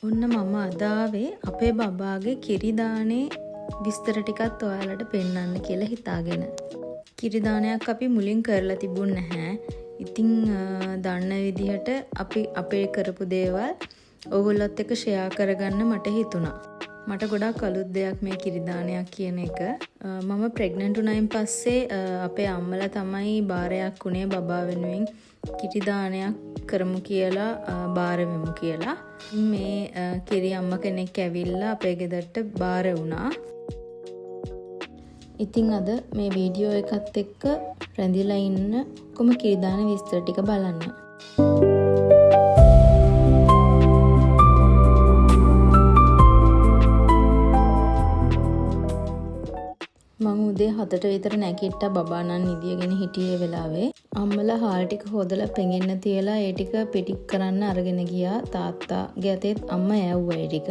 ඔන්න මම අද ආවේ අපේ බබාගේ කිරි දානේ විස්තර ටිකත් ඔයාලට පෙන්වන්න කියලා හිතාගෙන. කිරි දානයක් අපි මුලින් කරලා තිබුණ නැහැ. ඉතින් දන්න විදිහට අපි අපේ කරපු දේවල් ඔයගොල්ලොත් එක්ක ෂෙයා කරගන්න මට හිතුණා. මට ගොඩක් අලුත් දෙයක් මේ කිරි දානයක් කියන එක. මම ප්‍රෙග්නන්ට් වුණායින් පස්සේ අපේ අම්මලා තමයි බාරයක් උනේ බබා වෙනුවෙන් කිරි දානයක් කරමු කියලා බාර වෙමු කියලා. මේ කිරි අම්ම කෙනෙක් ඇවිල්ලා අපේ ගෙදරට බාර වුණා. ඉතින් අද මේ වීඩියෝ එකත් එක්ක රැඳිලා ඉන්න කොම කිරි දාන විස්තර ටික බලන්න. මම උදේ 7ට විතර නැගිට්ටා බබා නම් නිදියගෙන හිටියේ වෙලාවේ. අම්මලා හාල් ටික හොදලා පෙඟෙන්න තියලා ඒ ටික පිටික් කරන්න අරගෙන ගියා. තාත්තාගේ අතේත් අම්මා ඇව්වා ඒ ටික.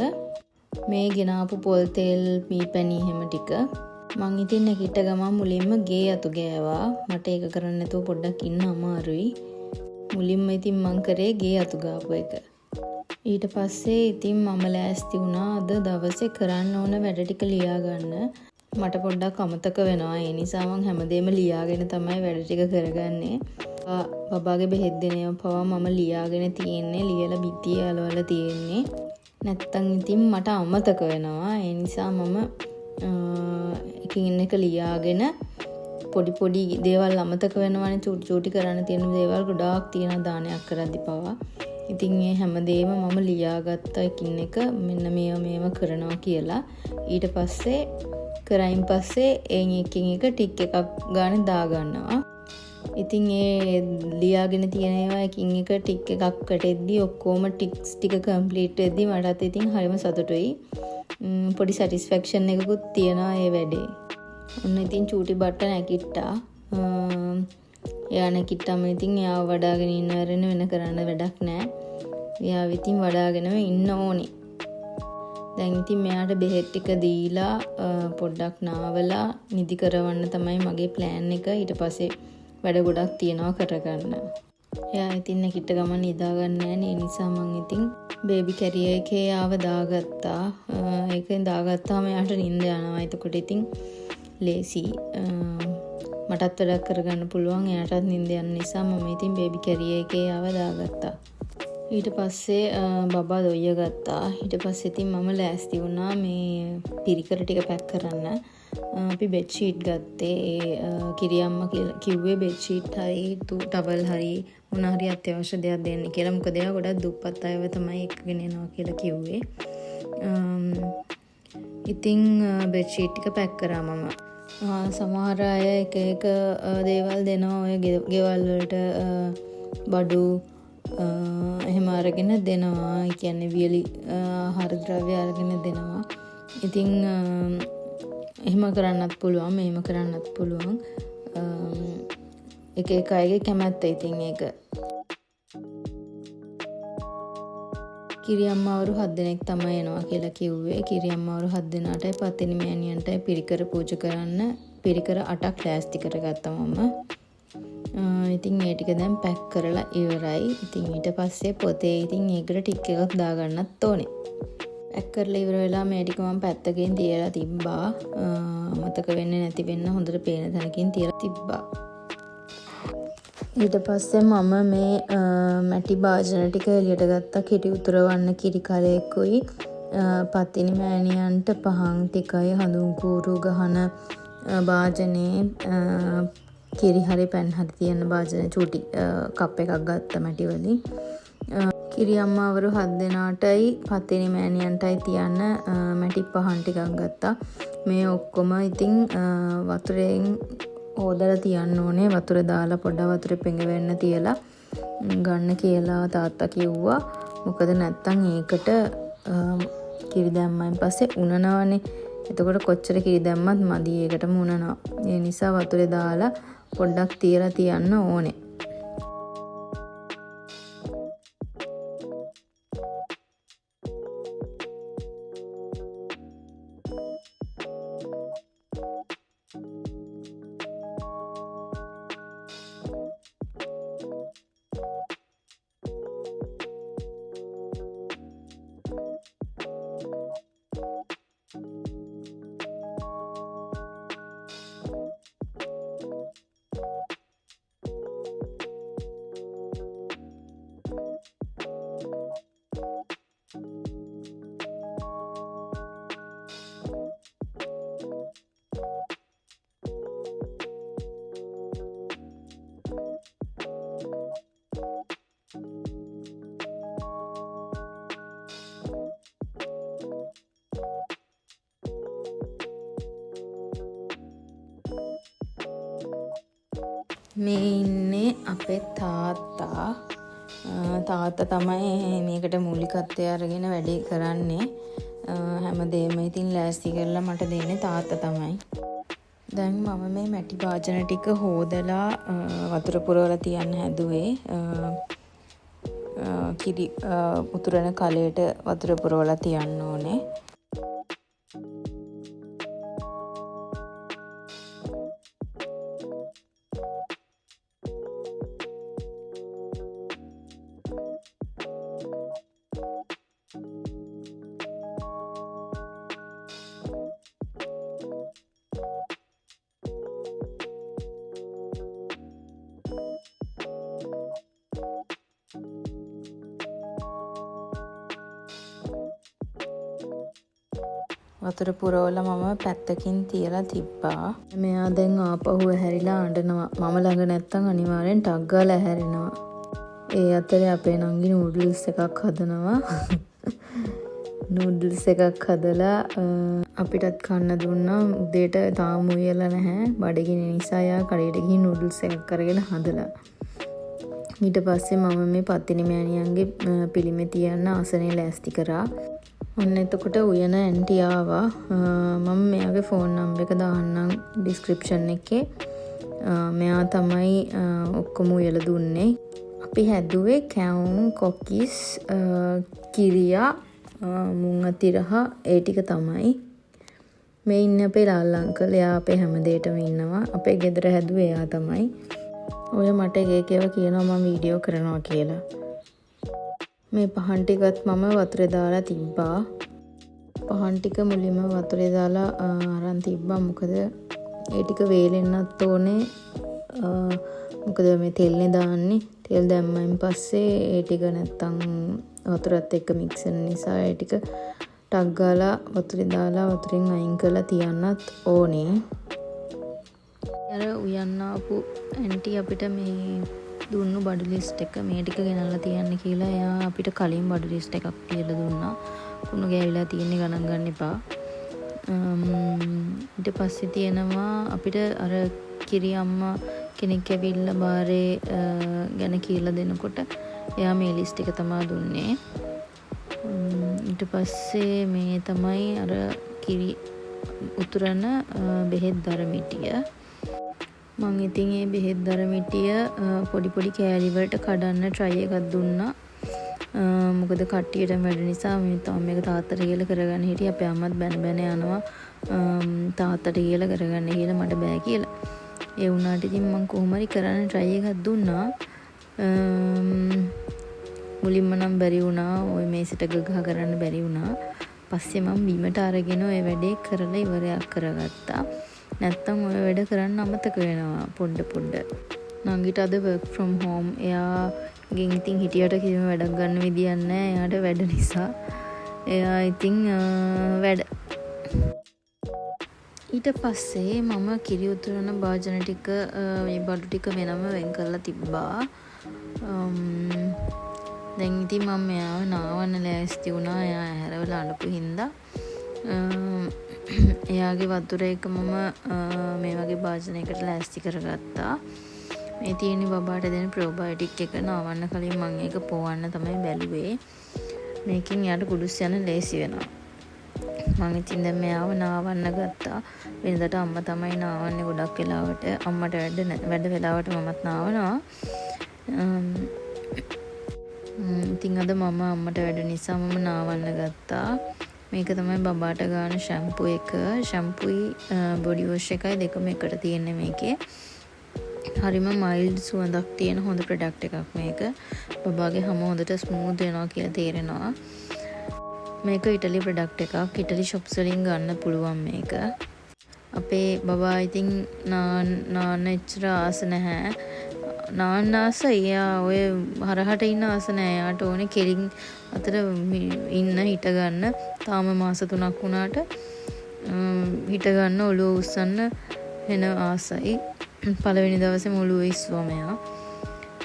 මේ ගෙනාපු පොල් තෙල් මීපැණි හැම ටික. මං ඉතින් නැගිට ගමන් මුලින්ම ගේ අතු ගෑවා. මට ඒක කරන්න නැතුව පොඩ්ඩක් ඉන්න අමාරුයි. මුලින්ම ඉතින් මං කරේ ගේ අතු ගාපු එක. ඊට පස්සේ ඉතින් මම ලෑස්ති වුණා අද දවසේ කරන්න ඕන වැඩ ටික ලියා ගන්න. මට පොඩ්ඩක් අමතක වෙනවා. ඒ නිසා මම හැමදේම ලියාගෙන තමයි වැඩ ටික කරගන්නේ. බබාගේ බෙහෙත් දෙන ඒවා පවා මම ලියාගෙන තියෙන්නේ. ලියලා බිත්තියේ අලවලා තියෙන්නේ. නැත්තම් ඉතින් මට අමතක වෙනවා. ඒ නිසා මම එකින් එක ලියාගෙන පොඩි දේවල් අමතක වෙනවානේ. චූටි කරන්න තියෙන දේවල් ගොඩාක් තියෙන දානයක් කරද්දි පවා. ඉතින් මේ හැමදේම මම ලියාගත්තා එකින් එක මෙන්න මේව කරනවා කියලා. ඊට පස්සේ කරයින් පස්සේ එකින් එක ටික් එකක් ගානේ දාගන්නවා. ඉතින් ඒ ලියාගෙන තියෙන ඒවා එකින් එක ටික් එකක්කට එද්දි ඔක්කොම ටික්ස් ටික කම්ප්ලීට් වෙද්දි මටත් ඉතින් හරිම සතුටුයි. පොඩි සැටිස්ෆැක්ෂන් එකකුත් තියෙනවා ඒ වැඩේ. ඔන්න ඉතින් චූටි බට්ට නැගිට්ටා. එයා නැගිට්ටම ඉතින් එයාව වඩාගෙන ඉන්න වෙන කරන්න වැඩක් නැහැ. එයාව ඉතින් වඩාගෙනම ඉන්න ඕනේ. දැන් ඉතින් මෙයාට බෙහෙත් ටික දීලා පොඩ්ඩක් නාවලා නිදි කරවන්න තමයි මගේ ප්ලෑන් එක. ඊට පස්සේ වැඩ ගොඩක් තියෙනවා කරගන්න. එයා ඉතින් නැගිට ගමන් නිදා ගන්න නැහැ. ඒ නිසා මම ඉතින් බේබි කැරියර් එකේ ආව දාගත්තා. ඒකෙන් දාගත්තාම එයාට නිින්ද යනවා. එතකොට ඉතින් ලේසි. මටත් වැඩක් කරගන්න පුළුවන්. එයාටත් නිින්ද යන නිසා මම ඉතින් බේබි කැරියර් එකේ ආව දාගත්තා. ඊට පස්සේ බබා දොయ్య ගත්තා. ඊට පස්සේ ඉතින් මම ලෑස්ති වුණා මේ පිරිකර ටික පැක් කරන්න. අපි බෙඩ් ෂීට් ගත්තේ. කිරි අම්මා කිව්වේ බෙඩ් ෂීට් හරි ටවල් හරි මොන හරි අත්‍යවශ්‍ය දෙයක් දෙන්න කියලා. මොකද එයා ගොඩක් දුප්පත් අයව තමයි එක්කගෙන යනවා කියලා කිව්වේ. ඉතින් බෙඩ් ෂීට් ටික පැක් කරා මම. සමහර අය එක දේවල් දෙනවා. ඔය ගෙවල් වලට බඩු එහෙම අරගෙන දෙනවා. ඒ කියන්නේ වියලි ආහාර ද්‍රව්‍ය අරගෙන දෙනවා. ඉතින් එහෙම කරන්නත් පුළුවන්, මෙහෙම කරන්නත් පුළුවන්. එක අයගේ කැමැත්ත ඉතින් ඒක. කිරි අම්මවරු 7 දෙනෙක් තමයි එනවා කියලා කිව්වේ. කිරි අම්මවරු 7 දෙනාටයි පතිනි මෑණියන්ටයි පිරිකර පූජා කරන්න පිරිකර 8ක් ලෑස්ති කරගත්තා මම. ඉතින් ඒ ටික දැන් පැක් කරලා ඉවරයි. ඉතින් ඊට පස්සේ පොතේ ඉතින් ඒකට ටික් එකක් දාගන්නත් ඕනේ. පැක් කරලා ඉවර වෙලා මේ ටික මම පැත්තකින් තියලා තිබ්බා. මතක වෙන්නේ නැති වෙන්න හොඳට පේන තැනකින් තියලා තිබ්බා. ඊට පස්සේ මම මේ මැටි භාජන ටික එළියට ගත්තා. කිරි උතුරවන්න කිරි කලයකුයි පතිනි මෑණියන්ට පහන් ටිකයි හඳුන් කූරු ගහන භාජනේ කිරි හරි පැන් හරි තියෙන භාජන චූටි කප් එකක් ගත්තා මැටි වලින්. කිරි අම්මාවරු 7 දෙනාටයි පතිනි මෑණියන්ටයි තියන්න මැටි පහන් ටිකක් ගත්තා. මේ ඔක්කොම ඉතින් වතුරෙන් හොදලා තියන්න ඕනේ. වතුර දාලා පොඩ්ඩක් වතුරේ පෙඟවෙන්න තියලා ගන්න කියලා තාත්තා කිව්වා. මොකද නැත්තම් ඒකට කිරි දැම්මයින් පස්සේ උනනවනේ. එතකොට කොච්චර කිරි දැම්මත් මදි ඒකටම උනනවා. ඒ නිසා වතුරේ දාලා පොඩ්ඩක් තියලා තියන්න ඕනේ. මේ ඉන්නේ අපේ තාත්තා. තාත්තා තමයි මේකට මූලිකත්වය අරගෙන වැඩේ කරන්නේ. හැමදේම ඉතින් ලෑස්ති කරලා මට දෙන්නේ තාත්තා තමයි. දැන් මම මේ මැටි භාජන ටික හොදලා වතුර පුරවලා තියන්න හැදුවේ. කිරි උතුරන කලයට වතුර පුරවලා තියන්න ඕනේ. වතුර පුරවලා මම පැත්තකින් තියලා තිබ්බා. මෙයා දැන් ආපහු ඇහැරිලා අඬනවා. මම ළඟ නැත්තම් අනිවාර්යෙන් ටක් ගාලා ඇහැරෙනවා. ඒ අතරේ අපේ නංගි නූඩල්ස් එකක් හදනවා. නූඩල්ස් එකක් හදලා අපිටත් කන්න දුන්නා. උදේට තාම උයලා නැහැ. බඩගිනි නිසා යා කඩේට ගිහින් නූඩල්ස් එකක් අරගෙන හදලා. ඊට පස්සේ මම මේ පත්තිනි මෑණියන්ගේ පිළිමේ තියන්න ආසනේ ලෑස්ති කරා. ඔන්න එතකොට උයන ඇන්ටි ආවා. මම මෙයාගේ ෆෝන් නම්බර් එක දාන්නම් ඩිස්ක්‍රිප්ෂන් එකේ. මෙයා තමයි ඔක්කොම උයලා දුන්නේ. අපි හැදුවේ කැවුම් කොකිස් කිරියා මුං අතිරහ ඒ ටික තමයි. මේ ඉන්නේ අපේ ලාල් අංකල්. එයා අපේ හැමදේටම ඉන්නවා. අපේ ගෙදර හැදුවේ එයා තමයි. ඔය මට එක එකව කියනවා මම වීඩියෝ කරනවා කියලා. මේ පහන් ටිකත් මම වතුරේ දාලා තිබ්බා. පහන් ටික මුලින්ම වතුරේ දාලා අරන් තිබ්බා. මොකද ඒ ටික වේලෙන්නත් ඕනේ. මොකද මේ තෙල්නේ දාන්නේ. තෙල් දැම්මයින් පස්සේ ඒ ටික නැත්තම් වතුරත් එක්ක මික්ස් වෙන නිසා ඒ ටික ටක් ගාලා වතුරේ දාලා වතුරෙන් අයින් කරලා තියන්නත් ඕනේ. අර උයන්න ආපු ඇන්ටි අපිට මේ දුන්නු බඩු ලිස්ට් එක මේ ටික ගෙනල්ලා තියන්න කියලා. එයා අපිට කලින් බඩු ලිස්ට් එකක් කියලා දුන්නා. කුණු ගෑවිලා තියෙන්නේ ගණන් ගන්න එපා. ඊට පස්සේ තියෙනවා අපිට අර කිරි අම්මා කෙනෙක් ඇවිල්ලා බාරේ ගැන කියලා දෙනකොට එයා මේ ලිස්ට් එක තමයි දුන්නේ. ඊට පස්සේ මේ තමයි අර කිරි උතුරන බෙහෙත් දරමිටිය. මං ඉතින් මේ බෙහෙත් දරමිටිය පොඩි පොඩි කෑලි වලට කඩන්න try එකක් දුන්නා. මොකද කට්ටියටම වැඩ නිසා මේ තාම මේක තාත්තට කියලා කරගන්න හිටියේ. අපේ අම්මත් බැන බැන යනවා තාත්තට කියලා කරගන්න කියලා මට බෑ කියලා. ඒ වුණාට ඉතින් මං කොහොම හරි කරන්න try එකක් දුන්නා. මුලින්ම නම් බැරි වුණා. ওই මේසෙට ගහ කරන්න බැරි වුණා. පස්සේ මම බීමට අරගෙන ওই වැඩේ කරලා ඉවරයක් කරගත්තා. නැත්තම් ඔය වැඩ කරන්න අමතක වෙනවා පොඩ පොඩ. නංගිට අද work from home. එයාගෙන් ඉතින් හිටියට කිසිම වැඩක් ගන්න විදියක් නැහැ. එයාට වැඩ නිසා. එයා ඉතින් වැඩ. ඊට පස්සේ මම කිරි උතුරන භාජන ටික මේ බඩු ටික වෙනම වෙන් කරලා තිබ්බා. දැන් ඉතින් මම එයාව නාවන්න ලෑස්ති වුණා. එයා ඇහැරවලා අඬපු හින්දා. එයාගේ වතුර එක මම මේ වගේ භාජනයකට ලෑස්ති කරගත්තා. මේ තියෙන බබාට දෙන ප්‍රෝබයෝටික් එක නාවන්න කලින් මම ඒක පොවන්න තමයි බැලුවේ. මේකෙන් යාට කුඩුස් යන ලේසි වෙනවා. මම ඉතින් දැන් මෙයාව නාවන්න ගත්තා. වෙනදට අම්මා තමයි නාවන්නේ ගොඩක් වෙලාවට. අම්මට වැඩ වෙලාවට මමත් නාවනවා. ඉතින් අද මම අම්මට වැඩ නිසා මම නාවන්න ගත්තා. මේක තමයි බබාට ගන්න ෂැම්පූ එක. ෂැම්පූයි බොඩි වොෂ් එකයි දෙකම එකට තියෙන්නේ මේකේ. හරිම මයිල්ඩ් සුවඳක් තියෙන හොඳ ප්‍රොඩක්ට් එකක් මේක. බබාගේ හැම හොඳට ස්මූත් වෙනවා කියලා තේරෙනවා. මේක ඉටලි ප්‍රොඩක්ට් එකක්. ඉටලි shops වලින් ගන්න පුළුවන් මේක. අපේ බබා ඉතින් නාන්න එච්චර ආස නැහැ. නාන්න ආස එයා ඔය හරහට ඉන්න ආස නැහැ. එයාට ඕනේ කෙලින් අතර ඉන්න හිට ගන්න. තාම මාස 3ක් වුණාට හිට ගන්න ඔළුව උස්සන්න වෙන ආසයි. පළවෙනි දවසේ මුළු ඉස්වා මෙයා.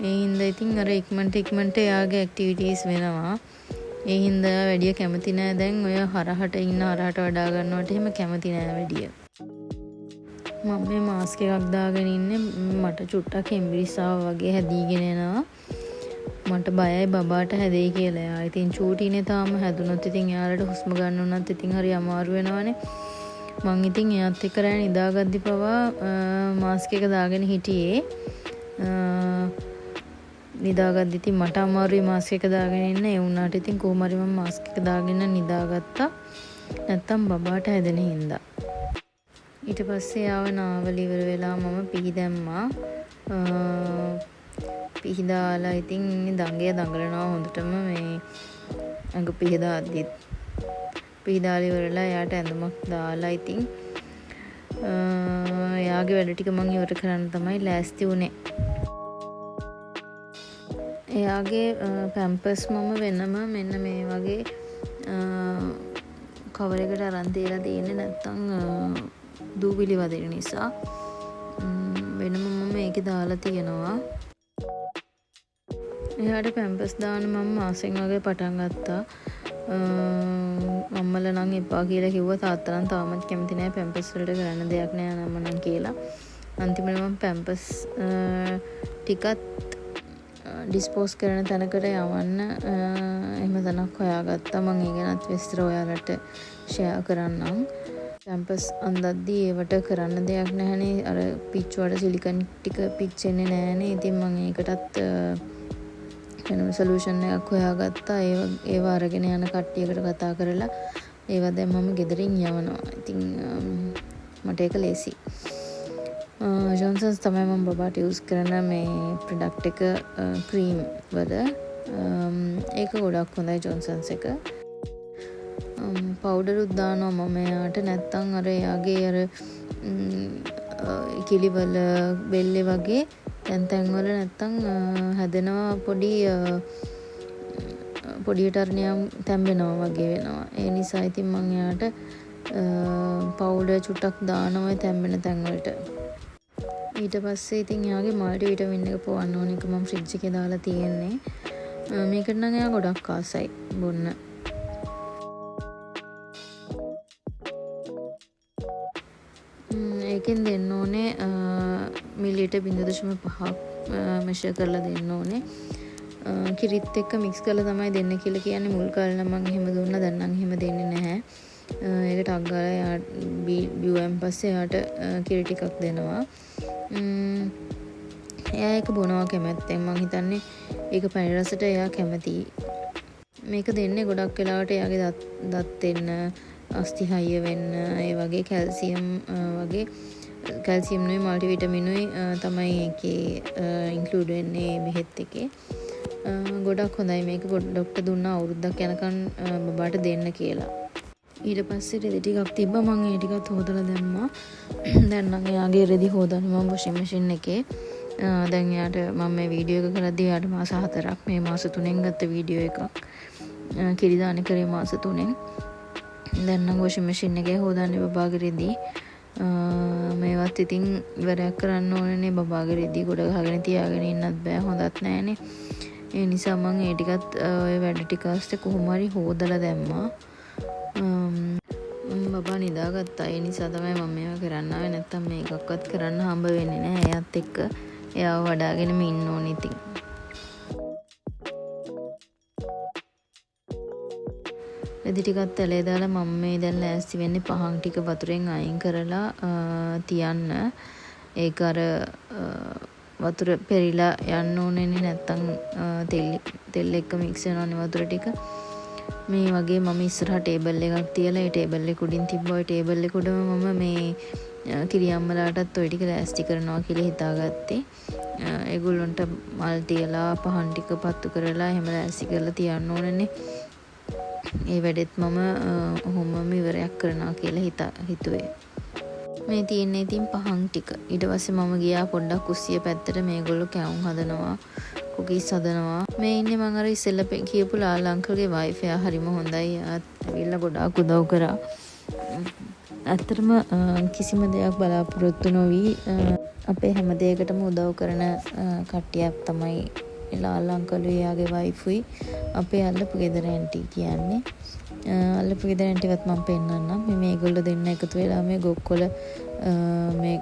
ඒ හින්දා ඉතින් අර ඉක්මනට එයාගේ ඇක්ටිවිටීස් වෙනවා. ඒ හින්දා වැඩිය කැමති නෑ දැන් ඔය හරහට ඉන්න හරහට වඩා ගන්නවට එහෙම කැමති නෑ වැඩිය. මම මේ මාස්ක් එකක් දාගෙන ඉන්නේ. මට චුට්ටක් හෙම්බිරිස්සාව වගේ හැදීගෙන එනවා. මට බයයි බබාට හැදෙයි කියලා. එයා ඉතින් චූටිනේ තාම හැදුනොත් ඉතින් එයාලට හුස්ම ගන්න උනත් ඉතින් හරි අමාරු වෙනවනේ. මං ඉතින් එයාත් එක්ක රෑ නිදාගද්දි පවා මාස්ක් එක දාගෙන හිටියේ. නිදාගද්දි ඉතින් මට අමාරුයි මාස්ක් එක දාගෙන ඉන්න. ඒ වුණාට ඉතින් කොහොම හරි මම මාස්ක් එක දාගෙන නිදාගත්තා. නැත්තම් බබාට හැදෙන හින්දා. ඊට පස්සේ ආව නාවල ඉවර වෙලා මම පිහි දැම්මා. පිහි දාලා ඉතින් දඟය දඟලනවා හොඳටම මේ ඇඟ පිහි දාද්දිත්. පිහි දාලා ඉවරලා එයාට ඇඳුමක් දාලා ඉතින් එයාගේ වැඩ ටික මම ඉවර කරන්න තමයි ලෑස්ති වුණේ. එයාගේ පැම්පර්ස් මම වෙනම මෙන්න මේ වගේ කවර එකට අරන් තියලා තියෙන්නේ. නැත්තම් දූවිලි වදින නිසා වෙනම මම මේකේ දාලා තියෙනවා. එයාට පැම්පර්ස් දාන්න මම මාසෙන් වගේ පටන් ගත්තා. අම්මලා නම් එපා කියලා කිව්වා. තාත්තා නම් තාමත් කැමති නෑ පැම්පර්ස් වලට කරන්න දෙයක් නෑ නම නම් කියලා. අන්තිමට මම පැම්පර්ස් ටිකත් ඩිස්පෝස් කරන තැනකට යවන්න එහෙම තැනක් හොයාගත්තා. මම ඒ ගැනත් විස්තර ඔයාලට ෂෙයා කරන්නම්. පැම්පර්ස් අන්දද්දී ඒවට කරන්න දෙයක් නැහැනේ. අර පිච් වල සිලිකන් ටික පිච්චෙන්නේ නැහැනේ. ඉතින් මම ඒකටත් වෙනම සොලියුෂන් එකක් හොයාගත්තා. ඒව අරගෙන යන කට්ටියකට කතා කරලා ඒවා දැන් මම ගෙදරින් යවනවා. ඉතින් මට ඒක ලේසි. ජොන්සන්ස් තමයි මම බබාට යූස් කරන මේ ප්‍රොඩක්ට් එක ක්‍රීම් වල. ඒක ගොඩක් හොඳයි ජොන්සන්ස් එක. පවුඩරුත් දානවා මම එයාට. නැත්තම් අර එයාගේ අර කිලිවල බෙල්ලේ වගේ තැන් වල නැත්තම් හැදෙනවා පොඩියට අරණියම් තැම්බෙනවා වගේ වෙනවා. ඒ නිසා ඉතින් මම එයාට පවුඩර් චුට්ටක් දානවා තැම්බෙන තැන් වලට. ඊට පස්සේ ඉතින් එයාගේ මල්ටි විටමින් එක පොවන්න ඕන එක මම ෆ්‍රිජ් එකේ දාලා තියෙන්නේ. මේකට නම් එයා ගොඩක් ආසයි බොන්න. ඒකෙන් දෙන්න ඕනේ මිලිලීටර් 0.5 මෙෂර් කරලා දෙන්න ඕනේ. කිරිත් එක්ක මික්ස් කරලා තමයි දෙන්න කියලා කියන්නේ. මුල් කාලේ නම් මම එහෙම දුන්නා. දැන් නම් එහෙම දෙන්නේ නැහැ. ඒකට අග්ගාලා බිව්වන් පස්සේ එයාට කිරි ටිකක් දෙනවා. එයා ඒක බොනවා කැමැත්තෙන්. මං හිතන්නේ ඒක පැණි රසට එයා කැමතියි. මේක දෙන්නේ ගොඩක් වෙලාවට එයාගේ දත් දෙන්න, අස්ථි හයිය වෙන්න, ඒ වගේ කැල්සියම් වගේ කැල්සියම් නෙවෙයි මල්ටි විටමිනුයි තමයි ඒකේ ඉන්ක්ලූඩ් වෙන්නේ බෙහෙත් එකේ. ගොඩක් හොඳයි මේක. ඩොක්ටර් දුන්නා අවුරුද්දක් යනකම් බබාට දෙන්න කියලා. ඊට පස්සේ රෙදි ටිකක් තිබ්බා. මම ඒ ටිකත් හොදලා දැම්මා. දැන් නම් එයාගේ රෙදි හොදන්න මම වොෂින් මැෂින් එකේ. දැන් එයාට මම මේ වීඩියෝ එක කරද්දී එයාට මාස 4ක් මේ මාස 3න් ගත්ත වීඩියෝ එකක්. කිරි දාන කරේ මාස 3න්. දැන් නම් වොෂින් මැෂින් එකේ හොදන්නේ බබාගේ රෙදි. මේවත් ඉතින් ඉවරයක් කරන්න ඕනනේ. බබාගේ රෙදි ගොඩ ගහගෙන තියාගෙන ඉන්නත් බෑ. හොඳත් නෑනේ. ඒ නිසා මම ඒ ටිකත් ඔය වැඩ ටික අස්සේ කොහොම හරි හොදලා දැම්මා. බබා නිදාගත්තා. ඒ නිසා තමයි මම මේවා කරන්න ආවේ. නැත්තම් මේකක්වත් කරන්න හම්බ වෙන්නේ නැහැ. එයාත් එක්ක එයාව වඩාගෙනම ඉන්න ඕනේ ඉතින්. රෙදි ටිකත් තැලේ දාලා මම මේ දැන් ලෑස්ති වෙන්නේ පහන් ටික වතුරෙන් අයින් කරලා තියන්න. ඒක අර වතුර පෙරිලා යන්න ඕනේනේ. නැත්තම් තෙල් එක්ක මික්ස් වෙනවනේ වතුර ටික. මේ වගේ මම ඉස්සරහා ටේබල් එකක් තියලා ඒ ටේබල් එක උඩින් තිබ්බා. ඒ ටේබල් එක උඩම මම මේ කිරියම්මලාටත් ඔය ටික ලෑස්ති කරනවා කියලා හිතාගත්තේ. ඒගොල්ලන්ට මල් තියලා පහන් ටික පත්තු කරලා එහෙම ලෑස්ති කරලා තියන්න ඕනනේ. ඒ වැඩෙත් මම ඔහොමම ඉවරයක් කරනවා කියලා හිතුවේ. මේ තියෙන්නේ ඉතින් පහන් ටික. ඊට පස්සේ මම ගියා පොඩ්ඩක් කුස්සිය පැත්තට. මේගොල්ලෝ කැවුම් හදනවා, කුකීස් හදනවා. මේ ඉන්නේ මම අර ඉස්සෙල්ලා කියපු ලාල් අංකල්ගේ වයිෆ්. එයා හරිම හොඳයි. ඇවිල්ලා ගොඩාක් උදව් කරා. ඇත්තටම කිසිම දෙයක් බලාපොරොත්තු නොවි අපේ හැම දෙයකටම උදව් කරන කට්ටියක් තමයි ලාල් අංකලුයි එයාගේ වයිෆුයි අපේ අල්ලපු ගෙදර ඇන්ටි කියන්නේ. අල්ලපු ගෙදර ඇන්ටිවත් මම පෙන්නන්නම්. මේ මේගොල්ලෝ දෙන්න එකතු වෙලා මේ ගොක්කොල මේ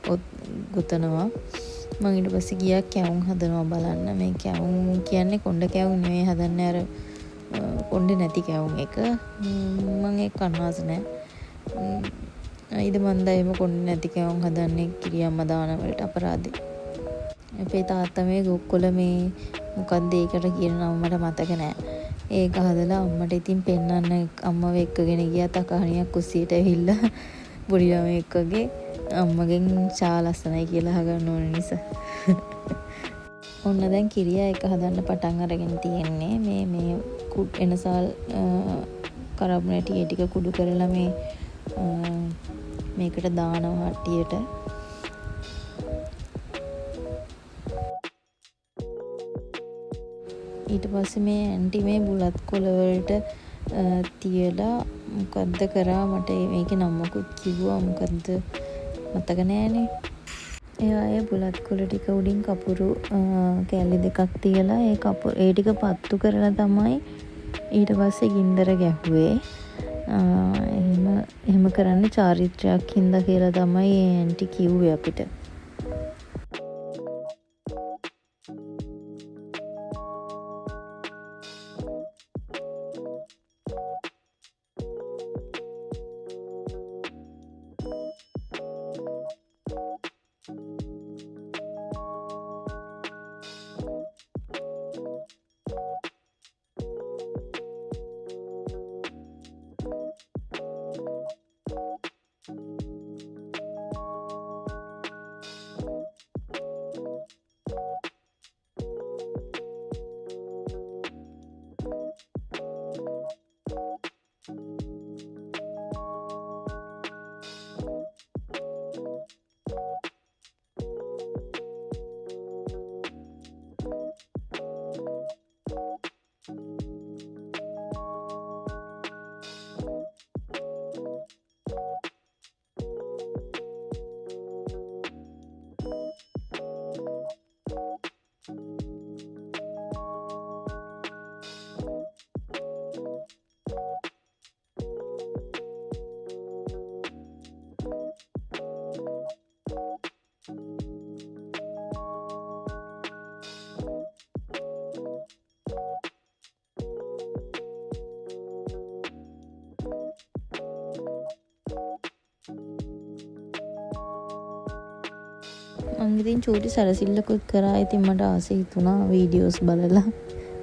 ගොතනවා. මම ඊට පස්සේ ගියා කැවුම් හදනවා බලන්න. මේ කැවුම් කියන්නේ කොණ්ඩ කැවුම් නෙවෙයි හදන්නේ අර කොණ්ඩේ නැති කැවුම් එක. මම ඒක කන්නාස නැහැ. ඊට මන්දා එහෙම කොණ්ඩේ නැති කැවුම් හදන්නේ කිරියම්ම දාන වලට අපරාධේ. අපේ තාත්තා මේ ගොක්කොල මේ මොකක්ද ඒකට කියන නම මට මතක නෑ. ඒක හදලා අම්මට ඉතින් පෙන්නන්න අම්මව එක්කගෙන ගියා තකහණියක් කුස්සියට ඇවිල්ලා පොඩි ළමයෙක් වගේ අම්මගෙන් ෂා ලස්සනයි කියලා අහගන්න ඕන නිසා. ඔන්න දැන් කිරියා එක හදන්න පටන් අරගෙන තියෙන්නේ. මේ එනසාල් කරබ්නටි ඒ ටික කුඩු කරලා මේකට දානවා හට්ටියට. ඊට පස්සේ මේ ඇන්ටි මේ බුලත් කොළ වලට තියලා මොකද්ද කරා මට මේකේ නම මොකුත් කිව්වා මොකද්ද මතක නෑනේ. ඒ බුලත් කොළ ටික උඩින් කපුරු කැලි දෙකක් තියලා ඒ ටික පත්තු කරලා තමයි ඊට පස්සේ ගින්දර ගැහුවේ. එහෙම කරන්න චාරිත්‍රාක් හින්දා කියලා තමයි ඇන්ටි කිව්වේ අපිට. මං ඉතින් චූටි සැරසිල්ලකුත් කරා. ඉතින් මට ආසෙ හිතුණා වීඩියෝස් බලලා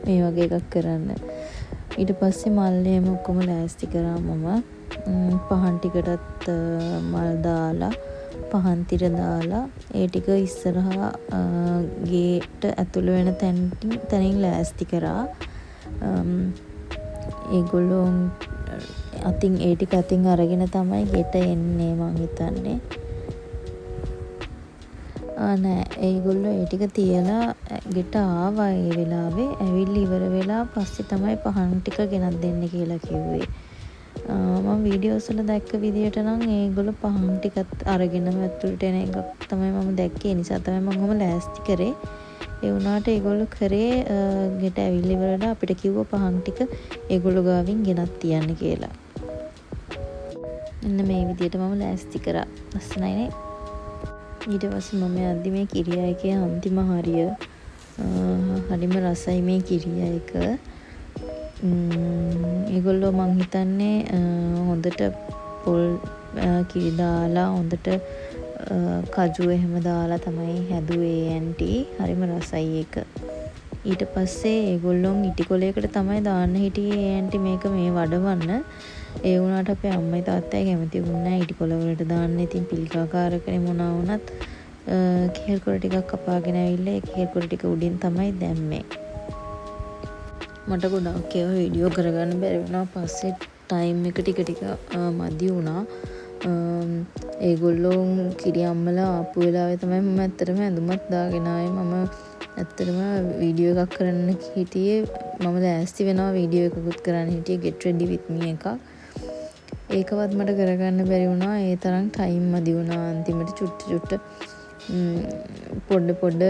මේ වගේ එකක් කරන්න. ඊට පස්සේ මල්ලේම ඔක්කොම ලෑස්ති කරා මම. පහන් ටිකටත් මල් දාලා පහන් තිර දාලා ඒ ටික ඉස්සරහා ගේට ඇතුළු වෙන තැනින් ලෑස්ති කරා. ඒගොල්ලෝ අතින් ඒ ටික අතින් අරගෙන තමයි ගෙට එන්නේ මං හිතන්නේ. නෑ ඒගොල්ලෝ ඒ ටික තියලා ගෙට ආවා ඒ වෙලාවේ. ඇවිල්ලා ඉවර වෙලා පස්සේ තමයි පහන් ටික ගෙනත් දෙන්න කියලා කිව්වේ. මම වීඩියෝස් වල දැක්ක විදියට නම් ඒගොල්ලෝ පහන් ටිකත් අරගෙනම ඇතුළට එන එකක් තමයි මම දැක්කේ. ඒ නිසා තමයි මම ඔහොම ලෑස්ති කරේ. ඒ වුණාට ඒගොල්ලෝ කරේ ගෙට ඇවිල්ලා ඉවරලා අපිට කිව්ව පහන් ටික ඒගොල්ලෝ ගාවින් ගෙනත් තියන්න කියලා. එන්න මේ විදියට මම ලෑස්ති කරා. ලස්සනයිනේ. ඊට පස්සේ මම යද්දි මේ කිරියා එකේ අන්තිම හරිය හරිම රසයි මේ කිරියා එක. ඒගොල්ලෝ මං හිතන්නේ හොඳට පොල් කිරි දාලා හොඳට කජු එහෙම දාලා තමයි හැදුවේ ඇන්ටි. හරිම රසයි ඒක. ඊට පස්සේ ඒගොල්ලොන් ඉටිකොලයකට තමයි දාන්න හිටියේ ඇන්ටි මේක මේ වඩවන්න. ඒ වුණාට අපේ අම්මයි තාත්තයි කැමති වුණා ඉටිකොල වලට දාන්න. ඉතින් පිළිකාකාරකනේ මොනවා වුණත් කෙහෙල් කොළ ටිකක් කපාගෙන ඇවිල්ලා ඒ කෙහෙල් කොළ ටික උඩින් තමයි දැම්මේ. මට ගොඩක් ඒවා වීඩියෝ කරගන්න බැරි වුණා. පස්සේ ටයිම් එක ටික මදි වුණා. ඒගොල්ලෝ කිරි අම්මලා ආපු වෙලාවේ තමයි මම ඇත්තටම ඇඳුමත් දාගෙන ආවේ. මම ඇත්තටම වීඩියෝ එකක් කරන්න හිටියේ. මම ලෑස්ති වෙනවා වීඩියෝ එකකුත් කරන්න හිටියේ get ready with me එකක්. ඒකවත් මට කරගන්න බැරි වුණා. ඒ තරම් ටයිම් මදි වුණා. අන්තිමට චුට්ට පොඩ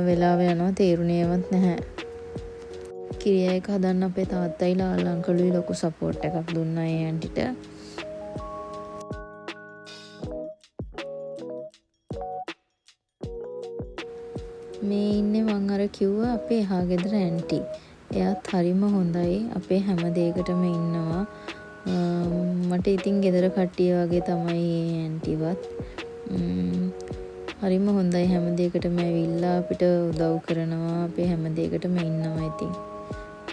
වෙලාව යනවා තේරුණේවත් නැහැ. කිරියා එක හදන්න අපේ තාත්තයි ලාල් අංකලුයි ලොකු සපෝට් එකක් දුන්නා ඒ ඇන්ටිට. මේ ඉන්නේ මං අර කිව්වා අපේ එහා ගෙදර ඇන්ටි. එයාත් හරිම හොඳයි. අපේ හැම දෙයකටම ඉන්නවා. මට ඉතින් ගෙදර කට්ටිය වගේ තමයි මේ ඇන්ටිවත්. හරිම හොඳයි. හැම දෙයකටම ඇවිල්ලා අපිට උදව් කරනවා. අපේ හැම දෙයකටම ඉන්නවා ඉතින්.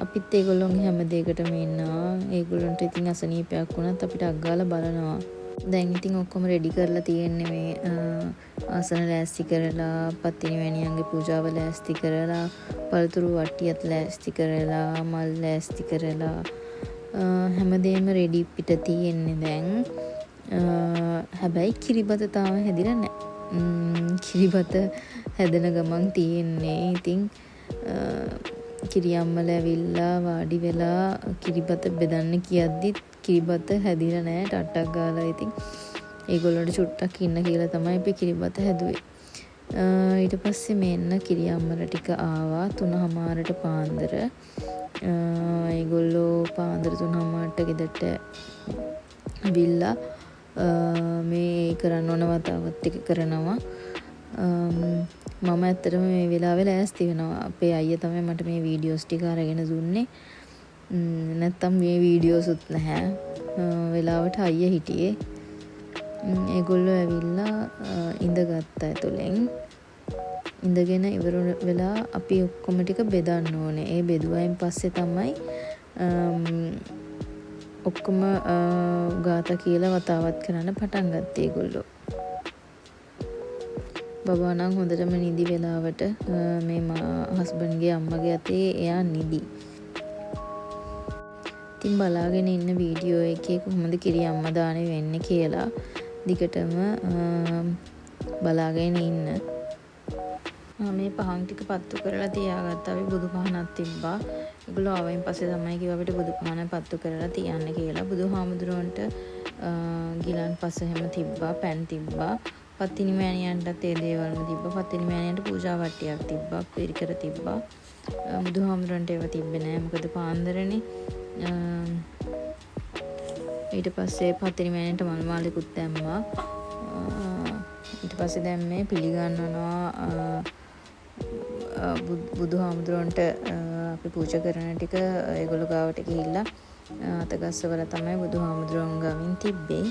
අපිත් ඒගොල්ලොන්ගේ හැම දෙයකටම ඉන්නවා. ඒගොල්ලන්ට ඉතින් අසනීපයක් වුණත් අපිට අග්ගාලා බලනවා. දැන් ඉතින් ඔක්කොම රෙඩි කරලා තියෙන්නේ මේ ආසන ලෑස්ති කරලා, පත්තිනි වැණියන්ගේ පූජාව ලෑස්ති කරලා, පළතුරු වට්ටියත් ලෑස්ති කරලා, මල් ලෑස්ති කරලා හැමදේම රෙඩි පිට තියෙන්නේ දැන්. හැබැයි කිරිබත තාම හැදිලා නැහැ. කිරිබත හැදෙන ගමන් තියෙන්නේ. ඉතින් කිරියම්මල ඇවිල්ලා වාඩි වෙලා කිරිබත බෙදන්න කියද්දිත් කිරිබත හැදිලා නැහැ. ටට්ටක් ගාලා ඉතින් ඒගොල්ලන්ට චුට්ටක් ඉන්න කියලා තමයි අපි කිරිබත හැදුවේ. ඊට පස්සේ මෙන්න කිරියම්මල ටික ආවා 3:00ට පාන්දර. ඒගොල්ලෝ පාන්දර 3:00ට ගෙදරට ඇවිල්ලා මේ කරන්න ඕන වතාවත් ටික කරනවා. මම ඇත්තටම මේ වෙලාවේ ලෑස්ති වෙනවා. අපේ අයියා තමයි මට මේ වීඩියෝස් ටික අරගෙන දුන්නේ. නැත්තම් මේ වීඩියෝසුත් නැහැ. වෙලාවට අයියා හිටියේ. ඒගොල්ලෝ ඇවිල්ලා ඉඳගත්තා ඇතුලෙන්. ඉඳගෙන ඉවර වෙලා අපි ඔක්කොම ටික බෙදන්න ඕනේ. ඒ බෙදුවයින් පස්සේ තමයි ඔක්කොම ගාථා කියලා වතාවත් කරන්න පටන් ගත්තේ ඒගොල්ලෝ. බබා නම් හොඳටම නිදි වෙලාවට මේ හස්බන්ඩ්ගේ අම්මගේ අතේ එයා නිදි. ඉතින් බලාගෙන ඉන්න වීඩියෝ එකේ කොහොමද කිරි අම්මා දානේ වෙන්නේ කියලා දිගටම බලාගෙන ඉන්න. මේ පහන් ටික පත්තු කරලා තියාගත්තා. අපි බුදු පහනක් තිබ්බා. ඒගොල්ලෝ ආවයින් පස්සේ තමයි කිව්වා අපිට බුදු පහන පත්තු කරලා තියන්න කියලා. බුදුහාමුදුරුවන්ට ගිලන් පස හැම තිබ්බා, පෑන් තිබ්බා. පත්තිනි මෑණියන්ටත් ඒ දේවල්ම තිබ්බා. පත්තිනි මෑණියන්ට පූජා වට්ටියක් තිබ්බා, පිරිකර තිබ්බා. බුදුහාමුදුරුවන්ට ඒව තිබ්බේ නෑ. මොකද පාන්දරනේ. ඊට පස්සේ පත්තිනි මෑණියන්ට මල් මාලෙකුත් දැම්මා. ඊට පස්සේ දැන් මේ පිළිගන්වනවා බුදුහාමුදුරන්ට අපි පූජා කරන ටික ඒගොල්ලෝ ගාවට ගිහිල්ලා අතගස්සවල තමයි බුදුහාමුදුරන් ගමින් තිබ්බේ.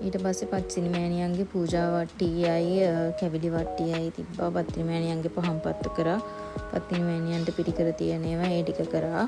ඊට පස්සේ පත්තිනි මෑණියන්ගේ පූජා වට්ටියයි කැවිලි වට්ටියයි තිබ්බා. පත්තිනි මෑණියන්ගේ පහන් පත්තු කරා. පත්තිනි මෑණියන්ට පිටිකර තියෙන ඒවා ඒ ටික කරා.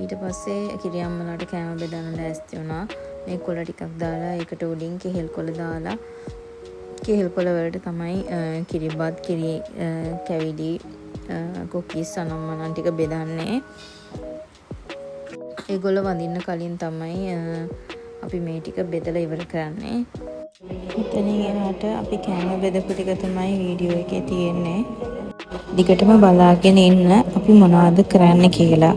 ඊට පස්සේ කිරියම්මලාට කෑම බෙදන්න ලෑස්ති වුණා. මේ කොළ ටිකක් දාලා ඒකට උඩින් කෙහෙල් කොළ දාලා කෙහෙල් කොළ වලට තමයි කිරිබත්, කිරි කැවිලි, කුකීස් අනම්මනන් ටික බෙදන්නේ. ඒගොල්ලෝ වඳින්න කලින් තමයි අපි මේ ටික බෙදලා ඉවර කරන්නේ. එතනින් එහාට අපි කෑම බෙදපු ටික තමයි වීඩියෝ එකේ තියෙන්නේ. දිගටම බලාගෙන ඉන්න අපි මොනවද කරන්න කියලා.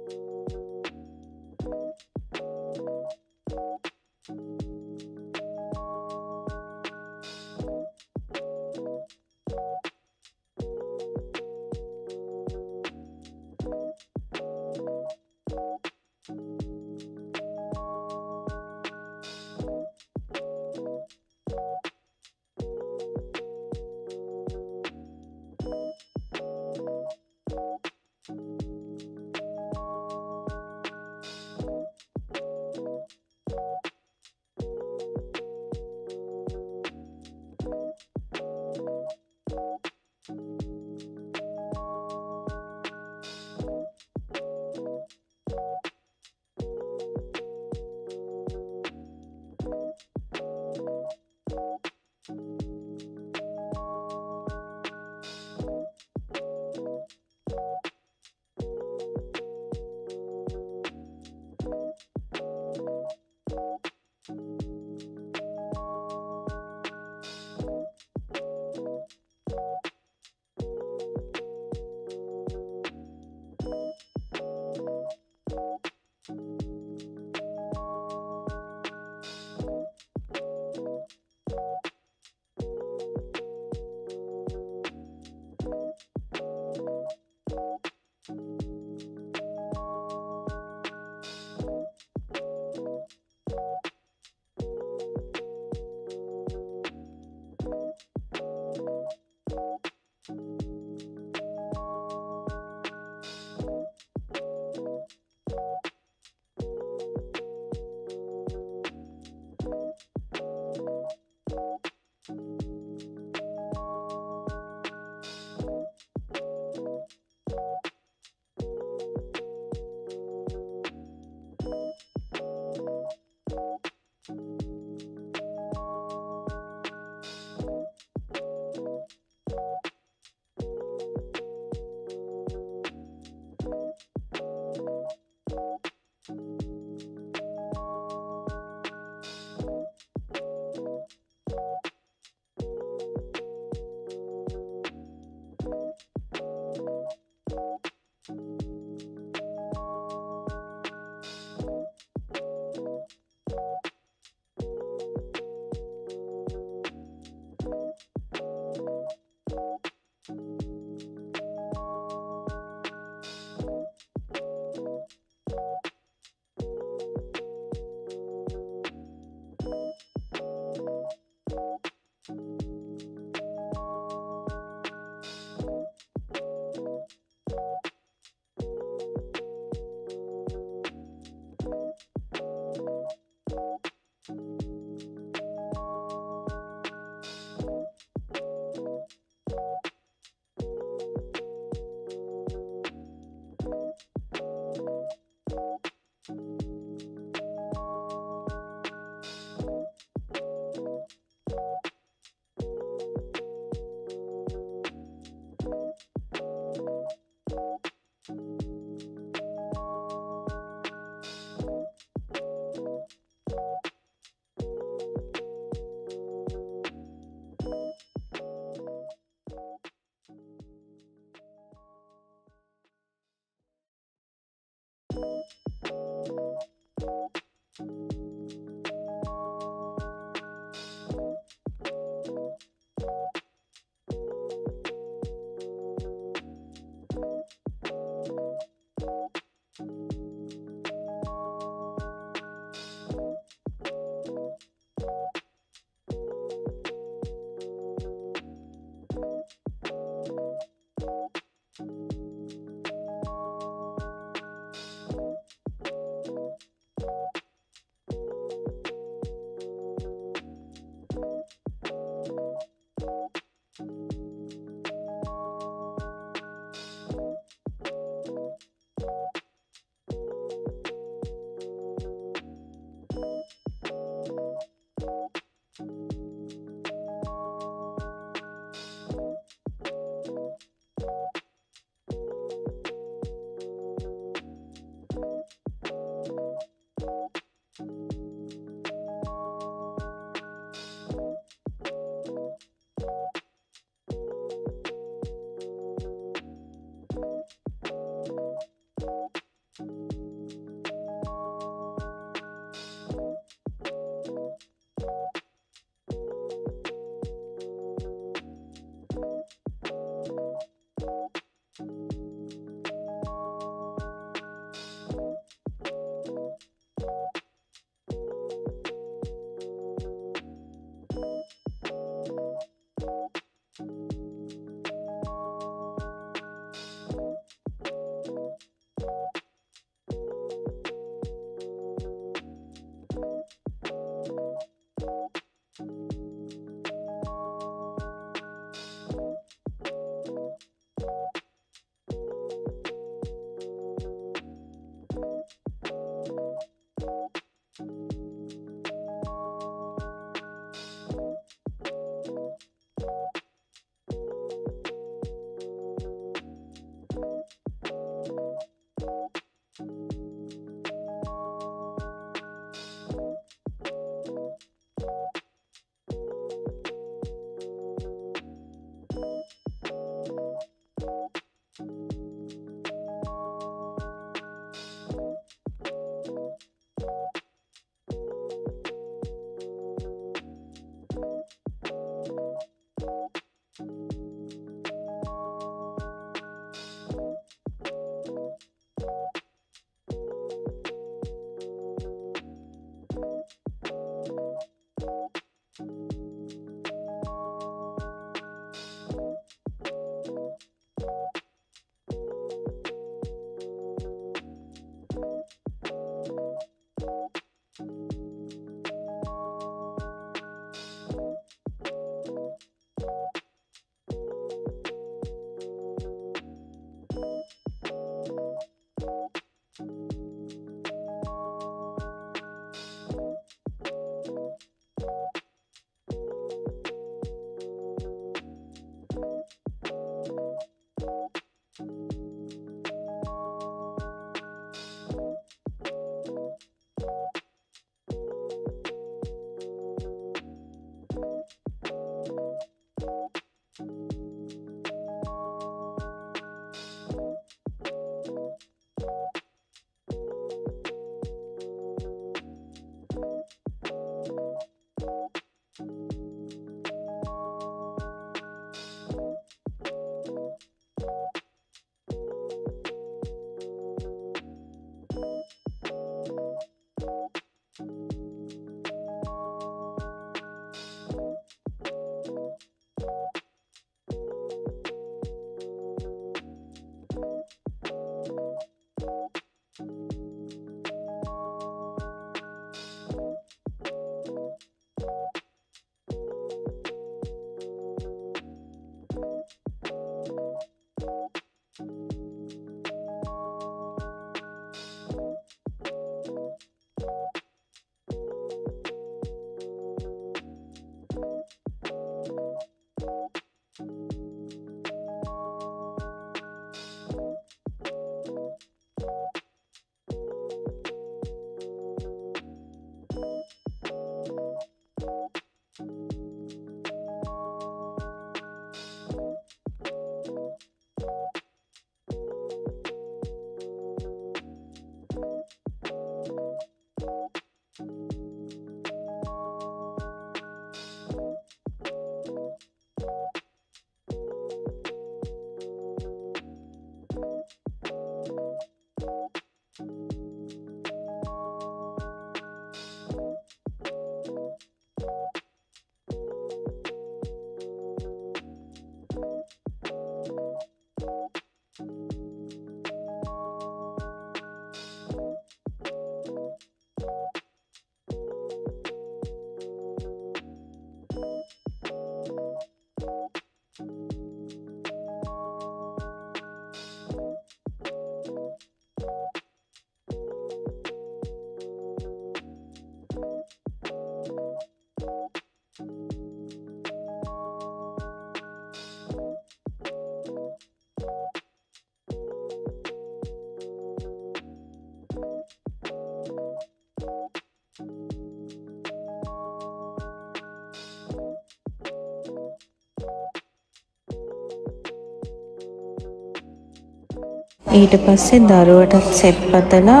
ඊට පස්සේ දරුවටත් සෙත් පතලා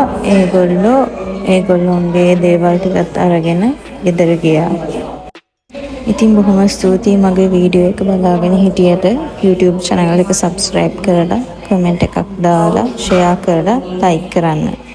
ඒගොල්ලොන්ගේ දේවල් ටිකත් අරගෙන ගෙදර ගියා. ඉතින් බොහොම ස්තුතියි මගේ වීඩියෝ එක බලාගෙන හිටියට. YouTube channel එක subscribe කරලා, comment එකක් දාලා, share කරලා, like කරන්න.